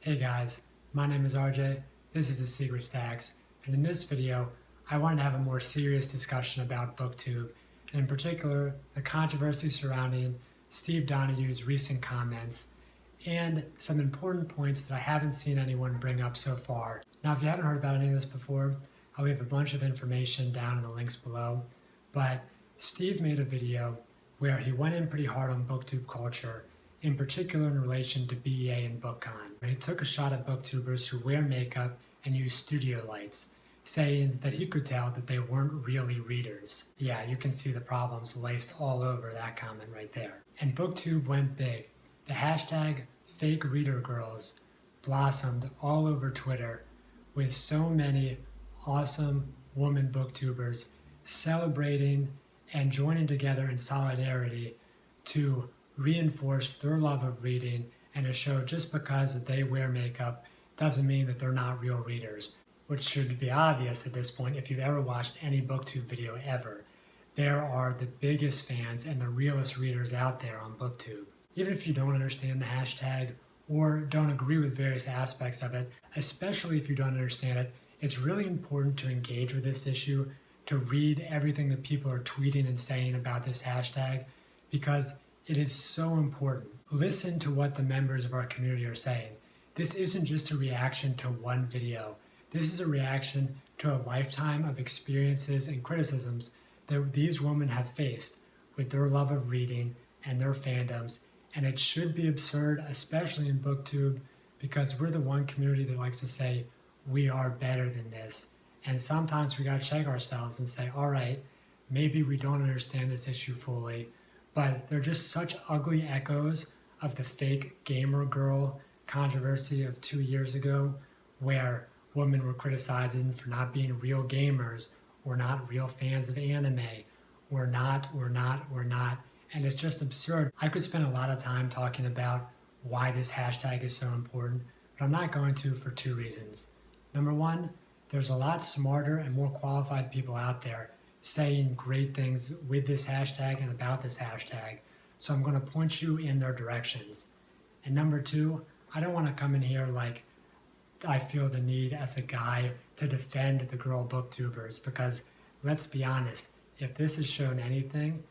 Hey guys, my name is RJ, this is The Secret Stacks, and in this video, I wanted to have a more serious discussion about Booktube, and in particular, the controversy surrounding Steve Donahue's recent comments, and some important points that I haven't seen anyone bring up so far. Now, if you haven't heard about any of this before, I'll leave a bunch of information down in the links below, but Steve made a video where he went in pretty hard on Booktube culture, in particular in relation to BEA and BookCon. He took a shot at booktubers who wear makeup and use studio lights, saying that he could tell that they weren't really readers. Yeah, you can see the problems laced all over that comment right there. And Booktube went big. The hashtag FAKEREADERGIRLS blossomed all over Twitter, with so many awesome woman booktubers celebrating and joining together in solidarity to reinforce their love of reading and to show just because that they wear makeup doesn't mean that they're not real readers, which should be obvious at this point if you've ever watched any Booktube video ever. There are the biggest fans and the realest readers out there on Booktube. Even if you don't understand the hashtag or don't agree with various aspects of it, especially if you don't understand it, it's really important to engage with this issue, to read everything that people are tweeting and saying about this hashtag, because it is so important. Listen to what the members of our community are saying. This isn't just a reaction to one video. This is a reaction to a lifetime of experiences and criticisms that these women have faced with their love of reading and their fandoms. And it should be absurd, especially in Booktube, because we're the one community that likes to say, we are better than this. And sometimes we gotta check ourselves and say, all right, maybe we don't understand this issue fully, but they're just such ugly echoes of the fake gamer girl controversy of 2 years ago, where women were criticizing for not being real gamers or not real fans of anime or not, and it's just absurd. I could spend a lot of time talking about why this hashtag is so important, but I'm not going to for two reasons. Number one, there's a lot smarter and more qualified people out there saying great things with this hashtag and about this hashtag, so I'm going to point you in their directions. And number two, I don't want to come in here like I feel the need as a guy to defend the girl booktubers, because let's be honest, if this has shown anything,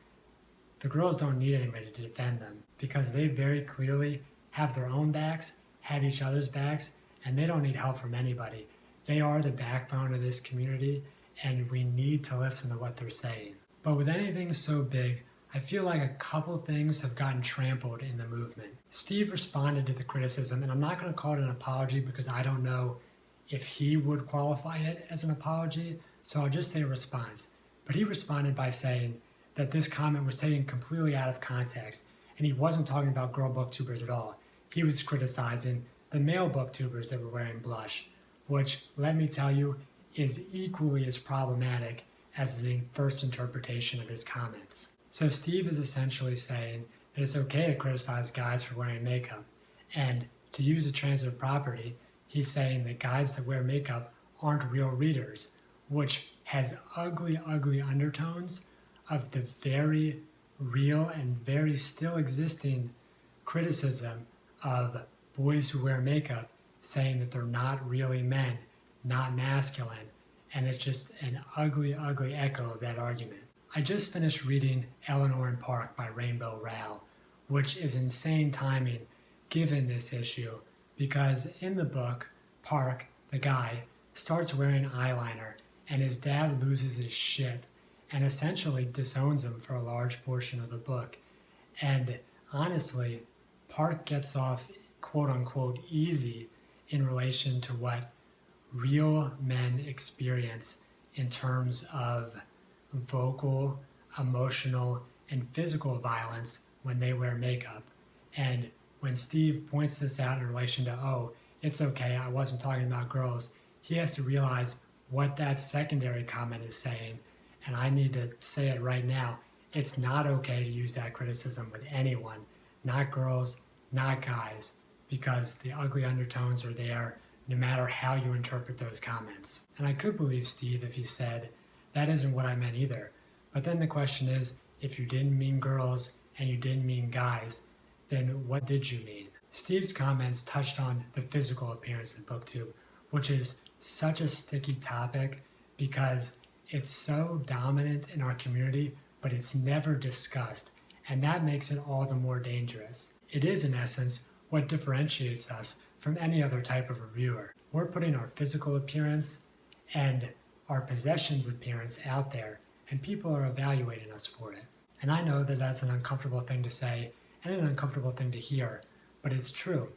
the girls don't need anybody to defend them, because they very clearly have their own backs, have each other's backs, and they don't need help from anybody. They are the backbone of this community, and we need to listen to what they're saying. But with anything so big, I feel like a couple things have gotten trampled in the movement. Steve responded to the criticism, and I'm not going to call it an apology because I don't know if he would qualify it as an apology, so I'll just say response. But he responded by saying that this comment was taken completely out of context, and he wasn't talking about girl booktubers at all. He was criticizing the male booktubers that were wearing blush, which, let me tell you, is equally as problematic as the first interpretation of his comments. So Steve is essentially saying that it's okay to criticize guys for wearing makeup, and to use a transitive property, he's saying that guys that wear makeup aren't real readers, which has ugly, ugly undertones of the very real and very still existing criticism of boys who wear makeup saying that they're not really men, not masculine, and it's just an ugly, ugly echo of that argument. I just finished reading Eleanor and Park by Rainbow Rowell, which is insane timing given this issue, because in the book, Park, the guy, starts wearing eyeliner and his dad loses his shit and essentially disowns him for a large portion of the book. And honestly, Park gets off quote unquote easy in relation to what real men experience in terms of vocal, emotional, and physical violence when they wear makeup. And when Steve points this out in relation to, oh, it's okay, I wasn't talking about girls, he has to realize what that secondary comment is saying. And I need to say it right now. It's not okay to use that criticism with anyone, not girls, not guys, because the ugly undertones are there no matter how you interpret those comments. And I could believe Steve if he said, that isn't what I meant either. But then the question is, if you didn't mean girls and you didn't mean guys, then what did you mean? Steve's comments touched on the physical appearance of Booktube, which is such a sticky topic because it's so dominant in our community, but it's never discussed, and that makes it all the more dangerous. It is, in essence, what differentiates us from any other type of reviewer. We're putting our physical appearance and our possessions appearance out there, and people are evaluating us for it. And I know that that's an uncomfortable thing to say and an uncomfortable thing to hear, but it's true.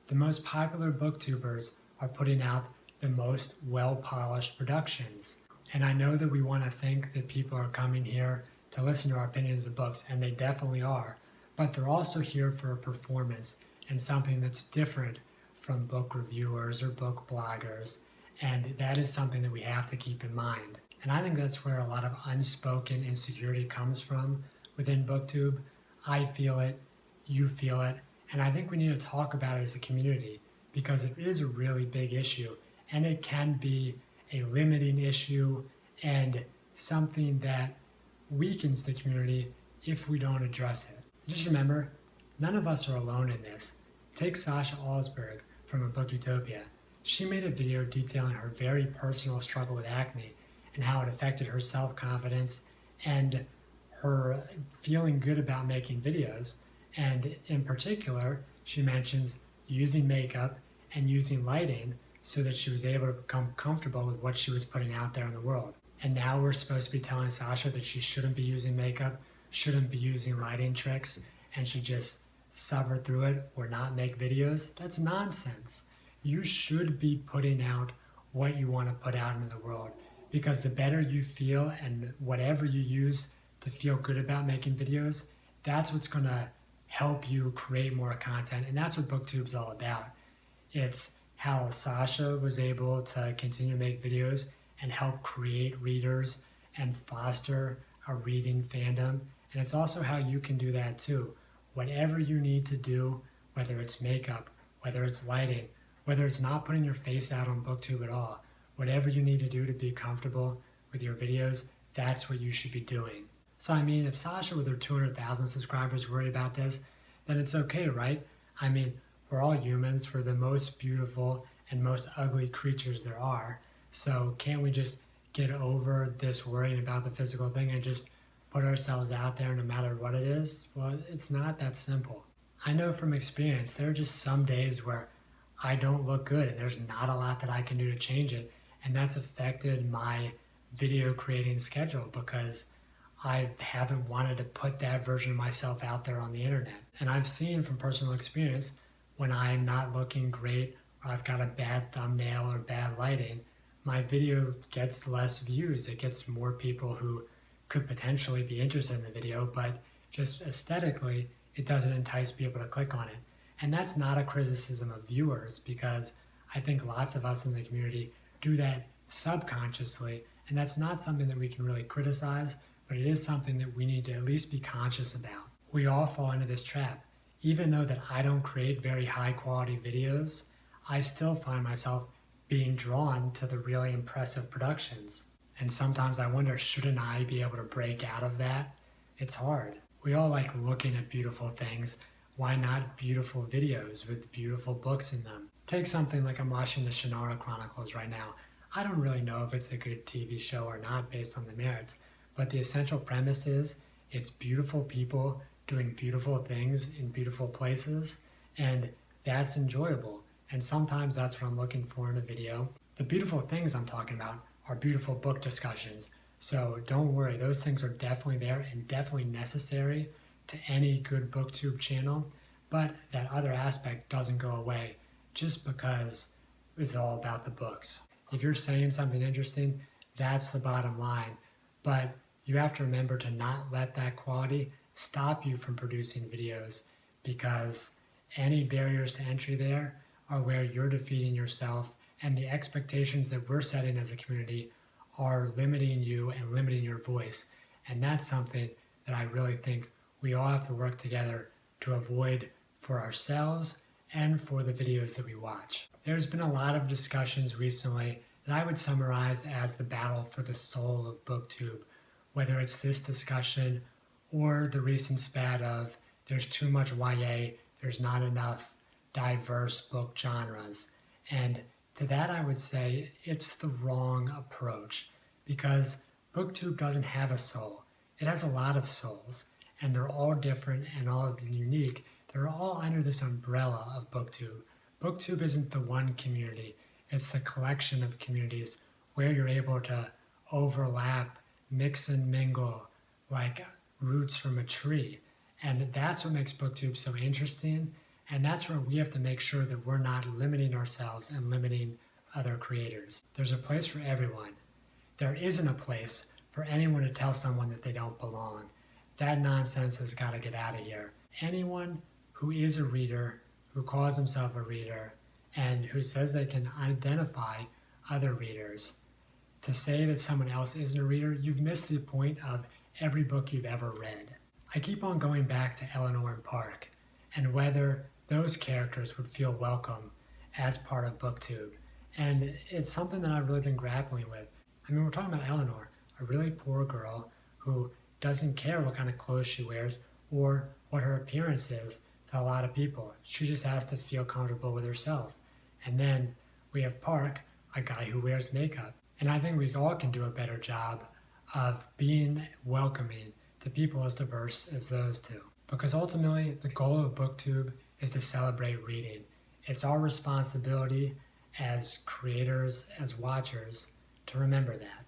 The most popular booktubers are putting out the most well-polished productions. And I know that we want to think that people are coming here to listen to our opinions of books, and they definitely are, but they're also here for a performance and something that's different from book reviewers or book bloggers, and that is something that we have to keep in mind. And I think that's where a lot of unspoken insecurity comes from within Booktube. I feel it, you feel it, and I think we need to talk about it as a community because it is a really big issue, and it can be a limiting issue and something that weakens the community if we don't address it. Just remember, none of us are alone in this. Take Sasha Alsberg from A Book Utopia. She made a video detailing her very personal struggle with acne and how it affected her self-confidence and her feeling good about making videos. And in particular, she mentions using makeup and using lighting so that she was able to become comfortable with what she was putting out there in the world. And now we're supposed to be telling Sasha that she shouldn't be using makeup, shouldn't be using lighting tricks, and should just suffer through it or not make videos. That's nonsense. You should be putting out what you want to put out into the world, because the better you feel and whatever you use to feel good about making videos, that's what's going to help you create more content. And that's what Booktube's all about. It's how Sasha was able to continue to make videos and help create readers and foster a reading fandom. And it's also how you can do that too. Whatever you need to do, whether it's makeup, whether it's lighting, whether it's not putting your face out on Booktube at all, whatever you need to do to be comfortable with your videos, that's what you should be doing. So I mean, if Sasha with her 200,000 subscribers worry about this, then it's okay, right? I mean, we're all humans. We're the most beautiful and most ugly creatures there are. So can't we just get over this worrying about the physical thing and just put ourselves out there no matter what it is? Well, it's not that simple. I know from experience, there are just some days where I don't look good and there's not a lot that I can do to change it. And that's affected my video creating schedule because I haven't wanted to put that version of myself out there on the internet. And I've seen from personal experience when I'm not looking great or I've got a bad thumbnail or bad lighting, my video gets less views. It gets more people who could potentially be interested in the video, but just aesthetically, it doesn't entice people to click on it. And that's not a criticism of viewers because I think lots of us in the community do that subconsciously, and that's not something that we can really criticize, but it is something that we need to at least be conscious about. We all fall into this trap. Even though that I don't create very high quality videos, I still find myself being drawn to the really impressive productions. And sometimes I wonder, shouldn't I be able to break out of that? It's hard. We all like looking at beautiful things. Why not beautiful videos with beautiful books in them? Take something like I'm watching the Shannara Chronicles right now. I don't really know if it's a good TV show or not based on the merits, but the essential premise is it's beautiful people doing beautiful things in beautiful places, and that's enjoyable. And sometimes that's what I'm looking for in a video. The beautiful things I'm talking about are beautiful book discussions. So don't worry, those things are definitely there and definitely necessary to any good Booktube channel, but that other aspect doesn't go away just because it's all about the books. If you're saying something interesting, that's the bottom line, but you have to remember to not let that quality stop you from producing videos, because any barriers to entry there are where you're defeating yourself, and the expectations that we're setting as a community are limiting you and limiting your voice. And that's something that I really think we all have to work together to avoid for ourselves and for the videos that we watch. There's been a lot of discussions recently that I would summarize as the battle for the soul of Booktube, whether it's this discussion or the recent spat of there's too much YA, there's not enough diverse book genres. And to that, I would say it's the wrong approach because Booktube doesn't have a soul. It has a lot of souls, and they're all different and all unique. They're all under this umbrella of Booktube. Booktube isn't the one community, it's the collection of communities where you're able to overlap, mix and mingle like roots from a tree. And that's what makes Booktube so interesting. And that's where we have to make sure that we're not limiting ourselves and limiting other creators. There's a place for everyone. There isn't a place for anyone to tell someone that they don't belong. That nonsense has got to get out of here. Anyone who is a reader, who calls himself a reader, and who says they can identify other readers, to say that someone else isn't a reader, you've missed the point of every book you've ever read. I keep on going back to Eleanor and Park and whether those characters would feel welcome as part of Booktube. And it's something that I've really been grappling with. I mean, we're talking about Eleanor, a really poor girl who doesn't care what kind of clothes she wears or what her appearance is to a lot of people. She just has to feel comfortable with herself. And then we have Park, a guy who wears makeup. And I think we all can do a better job of being welcoming to people as diverse as those two. Because ultimately, the goal of Booktube is to celebrate reading. It's our responsibility as creators, as watchers, to remember that.